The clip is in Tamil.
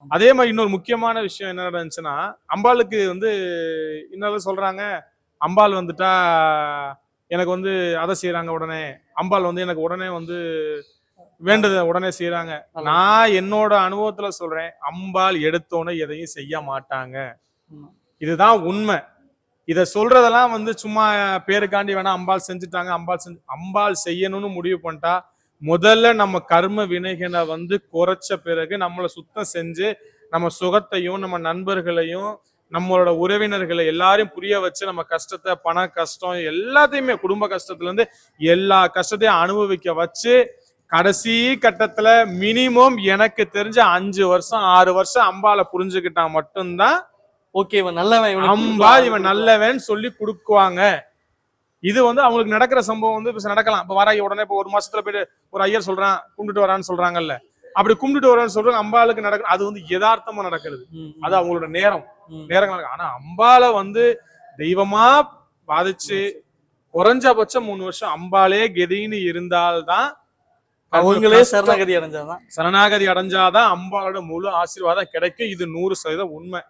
அதே மாதிரி இன்னொரு முக்கியமான விஷயம் என்ன நடந்துச்சுன்னா, அம்பாளுக்கு வந்து இன்னும் சொல்றாங்க, அம்பாள் வந்துட்டா எனக்கு வந்து அத செய்றாங்க உடனே. அம்பாள் வந்து எனக்கு உடனே வந்து வேண்டுதல உடனே செய்றாங்க. நான் என்னோட அனுபவத்துல சொல்றேன். அம்பாள் எடுத்தோனே எதையும் செய்ய மாட்டாங்க. இதுதான் உண்மை. இத சொல்றதெல்லாம் வந்து சும்மா பேருக்காண்டி வேணா அம்பாள் செஞ்சுட்டாங்க, அம்பாள் செய்யணும்னு முடிவு பண்ணிட்டா, முதல்ல நம்ம கர்ம வினைகள வந்து குறைச்ச பிறகு நம்மள சுத்தம் செஞ்சு, நம்ம சுகத்தையும், நம்ம நண்பர்களையும், நம்மளோட உறவினர்களை எல்லாரையும் புரிய வச்சு, நம்ம கஷ்டத்த, பண கஷ்டம் எல்லாத்தையுமே குடும்ப கஷ்டத்துல இருந்து எல்லா கஷ்டத்தையும் அனுபவிக்க வச்சு, கடைசி கட்டத்துல மினிமம் எனக்கு தெரிஞ்ச 5 வருஷம், 6 வருஷம் அம்பாள புரிஞ்சுக்கிட்டா மட்டும்தான் ஓகே இவன் நல்லவன், அம்பாள் இவன் நல்லவன் சொல்லி கொடுக்குவாங்க. இது வந்து அவங்களுக்கு நடக்கிற சம்பவம் வந்து இப்ப நடக்கலாம். இப்ப வராங்க உடனே இப்ப 1 மாசத்துல போயிட்டு ஒரு ஐயர் சொல்றான், கும்பிட்டு வரான்னு சொல்றாங்கல்ல. அப்படி கும்பிட்டு வரான்னு சொல்றாங்க, அம்பாளுக்கு நடக்குது. அது வந்து யதார்த்தமா நடக்கிறது. அது அவங்களோட நேரங்கள். ஆனா அம்பாள வந்து தெய்வமா பாதிச்சு குறைஞ்சபட்சம் 3 வருஷம் அம்பாளே கெதின்னு இருந்தால்தான் அவங்களே சரணாகதி அடைஞ்சாதான் அம்பாளோட முழு ஆசீர்வாதம் கிடைக்கும். இது 100% உண்மை.